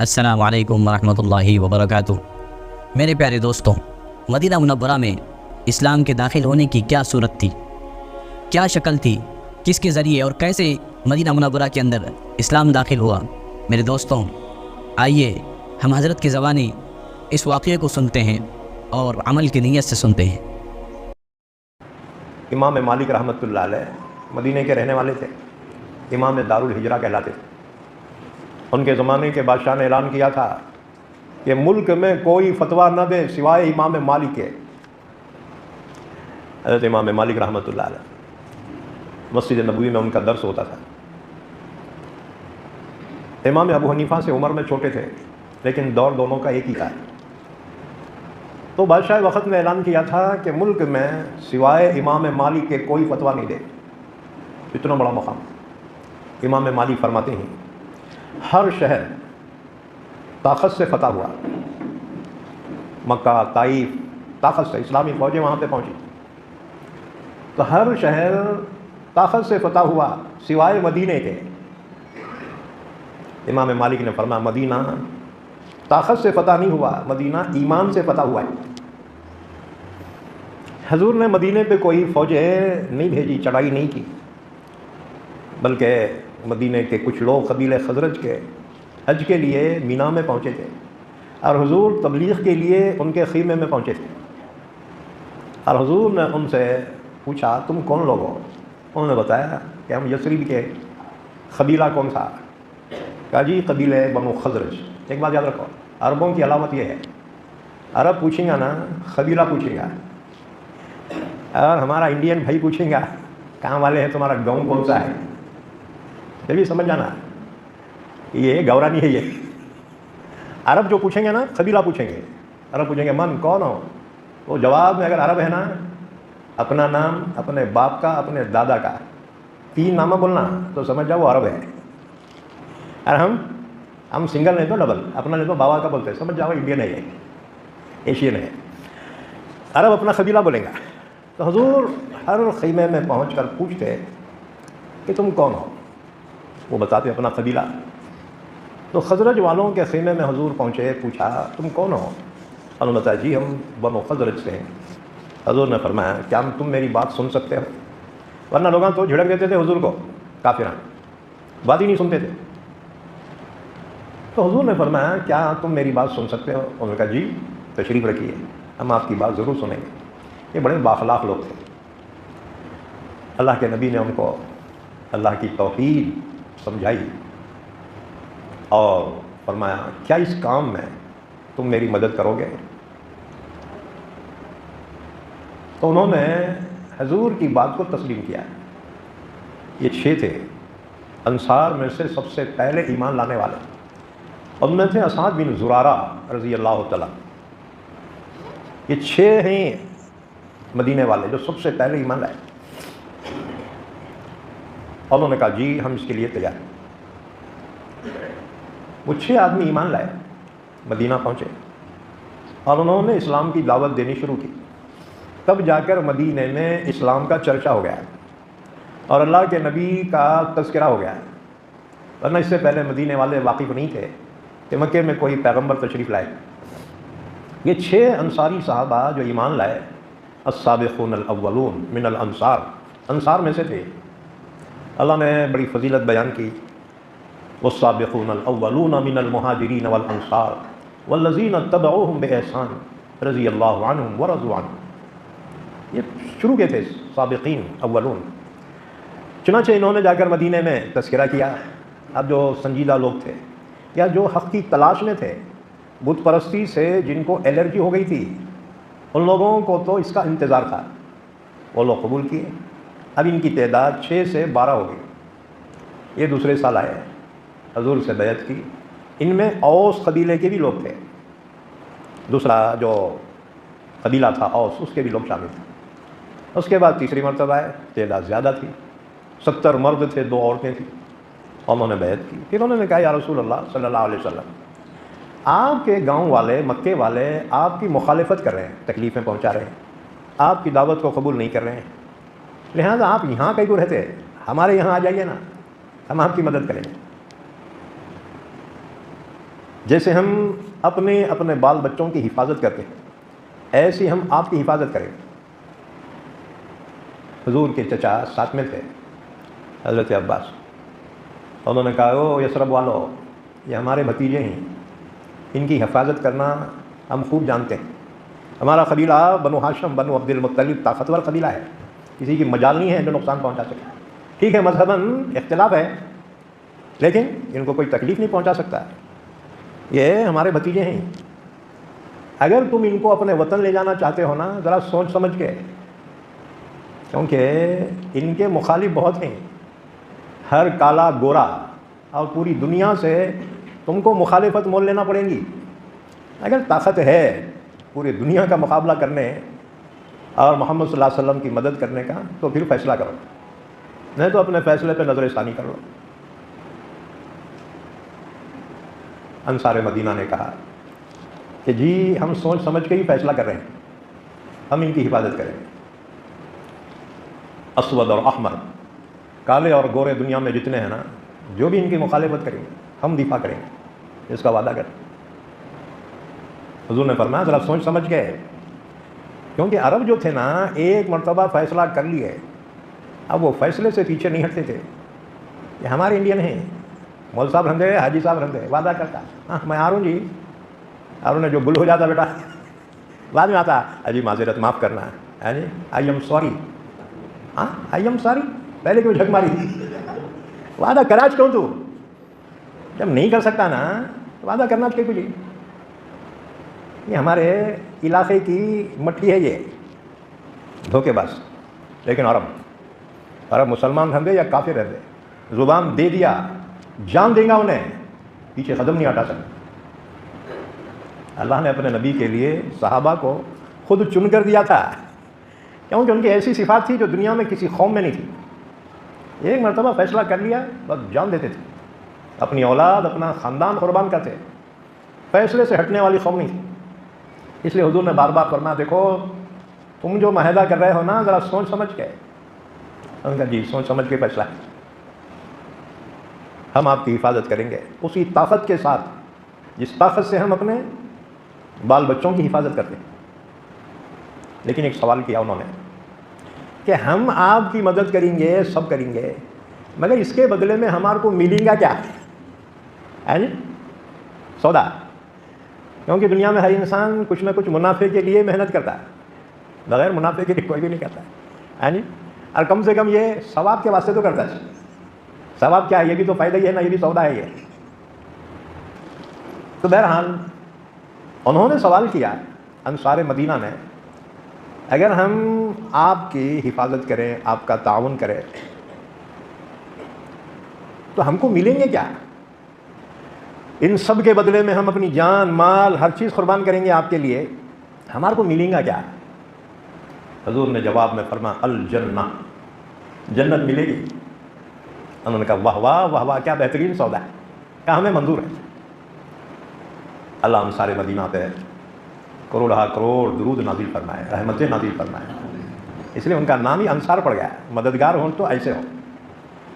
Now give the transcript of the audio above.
السلام علیکم ورحمۃ اللہ وبرکاتہ۔ میرے پیارے دوستوں، مدینہ منورہ میں اسلام کے داخل ہونے کی کیا صورت تھی، کیا شکل تھی، کس کے ذریعے اور کیسے مدینہ منورہ کے اندر اسلام داخل ہوا؟ میرے دوستوں، آئیے ہم حضرت کی زبانی اس واقعے کو سنتے ہیں اور عمل کی نیت سے سنتے ہیں۔ امام مالک رحمۃ اللہ علیہ مدینہ کے رہنے والے تھے، امام دار الہجرہ کہلاتے تھے۔ ان کے زمانے کے بادشاہ نے اعلان کیا تھا کہ ملک میں کوئی فتویٰ نہ دے سوائے امام مالک کے۔ حضرت امام مالک رحمۃ اللہ علیہ مسجد نبوی میں ان کا درس ہوتا تھا۔ امام ابو حنیفہ سے عمر میں چھوٹے تھے، لیکن دور دونوں کا ایک ہی تھا۔ تو بادشاہ وقت نے اعلان کیا تھا کہ ملک میں سوائے امام مالک کے کوئی فتویٰ نہیں دے۔ اتنا بڑا مقام۔ امام مالک فرماتے ہیں ہر شہر طاقت سے فتح ہوا، مکہ، طائف، طاقت سے اسلامی فوجیں وہاں پہ پہنچی، تو ہر شہر طاقت سے فتح ہوا سوائے مدینے کے۔ امام مالک نے فرمایا مدینہ طاقت سے فتح نہیں ہوا، مدینہ ایمان سے فتح ہوا ہے۔ حضور نے مدینے پہ کوئی فوجیں نہیں بھیجی، چڑھائی نہیں کی، بلکہ مدینے کے کچھ لوگ قبیلہ خزرج کے حج کے لیے مینا میں پہنچے تھے، اور حضور تبلیغ کے لیے ان کے خیمے میں پہنچے تھے۔ اور حضور نے ان سے پوچھا تم کون لوگ ہو؟ انہوں نے بتایا کہ ہم یثرب کے۔ قبیلہ کون تھا؟ کہا جی قبیلہ بنو خزرج۔ ایک بات یاد رکھو، عربوں کی علامت یہ ہے، عرب پوچھیں گا نا قبیلہ پوچھیں گا، اور ہمارا انڈین بھائی پوچھیں گا کہاں والے ہیں، تمہارا گاؤں کون سا ہے، پھر بھی سمجھ جانا یہ گورانی ہے۔ یہ عرب جو پوچھیں گے نا قبیلہ پوچھیں گے، عرب پوچھیں گے من کون ہو، وہ جواب میں اگر عرب ہے نا اپنا نام، اپنے باپ کا، اپنے دادا کا، 3 نامہ بولنا تو سمجھ جاؤ وہ عرب ہے۔ اور ہم سنگل نہیں تو ڈبل، اپنا نہیں تو بابا کا بولتے، سمجھ جاؤ انڈین ہے، یہ ایشین ہے۔ عرب اپنا قبیلہ بولیں گا۔ تو حضور ہر خیمے میں پہنچ کر پوچھتے کہ تم کون ہو، وہ بتاتے اپنا قبیلہ۔ تو خزرج والوں کے خیمے میں حضور پہنچے، پوچھا تم کون ہو؟ انہوں نے بتایا جی ہم بنو خزرج سے ہیں۔ حضور نے فرمایا کیا تم میری بات سن سکتے ہو؟ ورنہ لوگاں تو جھڑک دیتے تھے حضور کو، کافراں بات ہی نہیں سنتے تھے۔ تو حضور نے فرمایا کیا تم میری بات سن سکتے ہو؟ انہوں نے کہا جی تشریف رکھیے، ہم آپ کی بات ضرور سنیں گے۔ یہ بڑے بااخلاق لوگ تھے۔ اللہ کے نبی نے ان کو اللہ کی توحید سمجھائی اور فرمایا کیا اس کام میں تم میری مدد کرو گے؟ تو انہوں نے حضور کی بات کو تسلیم کیا۔ یہ 6 تھے انصار میں سے سب سے پہلے ایمان لانے والے، ان میں تھے اسعد بن زرارہ رضی اللہ تعالیٰ۔ یہ 6 ہیں مدینے والے جو سب سے پہلے ایمان لائے۔ انہوں نے کہا جی ہم اس کے لیے تیار ہیں۔ وہ 6 آدمی ایمان لائے، مدینہ پہنچے، اور انہوں نے اسلام کی دعوت دینی شروع کی۔ تب جا کر مدینے میں اسلام کا چرچا ہو گیا اور اللہ کے نبی کا تذکرہ ہو گیا، ورنہ اس سے پہلے مدینے والے واقف نہیں تھے کہ مکے میں کوئی پیغمبر تشریف لائے۔ یہ 6 انصاری صحابہ جو ایمان لائے، السابقون الاولون من الانصار، انصار میں سے تھے۔ اللہ نے بڑی فضیلت بیان کی، والسابقون الاولون من المہاجرین والانصار والذین اتبعوہم بإحسان رضی اللہ عنہم ورضوا عنہ۔ یہ شروع کے تھے سابقین اولون۔ چنانچہ انہوں نے جا کر مدینے میں تذکرہ کیا۔ اب جو سنجیدہ لوگ تھے یا جو حق کی تلاش میں تھے، بت پرستی سے جن کو الرجی ہو گئی تھی، ان لوگوں کو تو اس کا انتظار تھا، وہ لوگ قبول کیے۔ اب ان کی تعداد 6 سے 12 ہو گئی۔ یہ دوسرے سال آئے، حضور سے بیعت کی۔ ان میں اوس قبیلے کے بھی لوگ تھے، دوسرا جو قبیلہ تھا اوس، اس کے بھی لوگ شامل تھے۔ اس کے بعد تیسری مرتبہ آئے، تعداد زیادہ تھی، 70 مرد تھے، 2 عورتیں تھیں، انہوں نے بیعت کی۔ پھر انہوں نے کہا یا رسول اللہ صلی اللہ علیہ وسلم، آپ کے گاؤں والے، مکے والے آپ کی مخالفت کر رہے ہیں، تکلیفیں پہنچا رہے ہیں، آپ کی دعوت کو قبول نہیں کر رہے ہیں، لہٰذا آپ یہاں کہیں کو رہتے، ہمارے یہاں آ جائیے نا، ہم آپ کی مدد کریں گے۔ جیسے ہم اپنے اپنے بال بچوں کی حفاظت کرتے ہیں ایسی ہم آپ کی حفاظت کریں گے۔ حضور کے چچا ساتھ میں تھے، حضرت عباس، انہوں نے کہا او یثرب والو، یہ ہمارے بھتیجے ہیں، ان کی حفاظت کرنا ہم خوب جانتے ہیں۔ ہمارا قبیلہ بنو ہاشم بنو عبد المطلب طاقتور قبیلہ ہے، کسی کی مجال نہیں ہے جو نقصان پہنچا سکے۔ ٹھیک ہے مذہباً اختلاف ہے لیکن ان کو کوئی تکلیف نہیں پہنچا سکتا، یہ ہمارے بھتیجے ہیں۔ اگر تم ان کو اپنے وطن لے جانا چاہتے ہو نا ذرا سوچ سمجھ کے، کیونکہ ان کے مخالف بہت ہیں، ہر کالا گورا، اور پوری دنیا سے تم کو مخالفت مول لینا پڑیں گی۔ اگر طاقت ہے پوری دنیا کا مقابلہ کرنے اور محمد صلی اللہ علیہ وسلم کی مدد کرنے کا تو پھر فیصلہ کرو، نہیں تو اپنے فیصلے پہ نظر ثانی کر لو۔ انصار مدینہ نے کہا کہ جی ہم سوچ سمجھ کے ہی فیصلہ کر رہے ہیں، ہم ان کی حفاظت کریں گے۔ اسود اور احمر، کالے اور گورے دنیا میں جتنے ہیں نا، جو بھی ان کی مخالفت کریں گے ہم دفاع کریں گے، اس کا وعدہ کریں۔ حضور نے فرمایا ذرا سوچ سمجھ کے، کیونکہ عرب جو تھے نا ایک مرتبہ فیصلہ کر لیے، اب وہ فیصلے سے پیچھے نہیں ہٹتے تھے۔ یہ ہمارے انڈین ہیں، مول صاحب رہندے، حاجی صاحب رہندے، وعدہ کرتا ہاں میں آ رہا ہوں جی، اور انہیں جو گل ہو جاتا بیٹا بعد میں آتا اجی معذرت معاف کرنا ہے جی، آئی ایم سوری، ہاں آئی ایم سوری، پہلے کیوں جھک ماری؟ وعدہ کراج کیوں تو؟ جب نہیں کر سکتا نا وعدہ کرنا چاہیے کچھ۔ یہ ہمارے علاقے کی مٹی ہے، یہ دھوکے باز۔ لیکن عرب مسلمان رہندے یا کافر رہندے، زبان دے دیا جان دیں گا انہیں، پیچھے قدم نہیں ہٹا سکتے۔ اللہ نے اپنے نبی کے لیے صحابہ کو خود چن کر دیا تھا، کیونکہ ان کی ایسی صفات تھی جو دنیا میں کسی قوم میں نہیں تھی۔ ایک مرتبہ فیصلہ کر لیا بس جان دیتے تھے، اپنی اولاد اپنا خاندان قربان کرتے، فیصلے سے ہٹنے والی قوم نہیں تھی۔ اس لیے حضور نے بار بار فرمایا دیکھو تم جو معاہدہ کر رہے ہو نا ذرا سوچ سمجھ کے۔ ان کا جی سوچ سمجھ کے فیصلہ ہے، ہم آپ کی حفاظت کریں گے اسی طاقت کے ساتھ جس طاقت سے ہم اپنے بال بچوں کی حفاظت کرتے ہیں۔ لیکن ایک سوال کیا انہوں نے کہ ہم آپ کی مدد کریں گے، سب کریں گے، مگر اس کے بدلے میں ہمارے کو ملیں گا کیا؟ سودا، کیونکہ دنیا میں ہر انسان کچھ نہ کچھ منافع کے لیے محنت کرتا ہے، بغیر منافع کے لیے کوئی بھی نہیں کرتا ہے، اور کم سے کم یہ ثواب کے واسطے تو کرتا ہے۔ ثواب کیا ہے؟ یہ بھی تو فائدہ ہی ہے نا، یہ بھی سودا ہے یہ۔ تو بہرحال انہوں نے سوال کیا انصار مدینہ نے، اگر ہم آپ کی حفاظت کریں، آپ کا تعاون کریں تو ہم کو ملیں گے کیا؟ ان سب کے بدلے میں ہم اپنی جان مال ہر چیز قربان کریں گے آپ کے لیے، ہمارے کو ملیں گا کیا؟ حضور نے جواب میں فرمایا الجنہ، جنت ملے گی۔ انہوں نے کہا واہ واہ واہ واہ، کیا بہترین سودا ہے، کہا ہمیں منظور ہے۔ اللہ انصار مدینہ پہ کروڑہ کروڑ درود نازل فرمائے، رحمتیں نازل فرمائے، اس لیے ان کا نام ہی انصار پڑ گیا ہے۔ مددگار ہوں تو ایسے ہو۔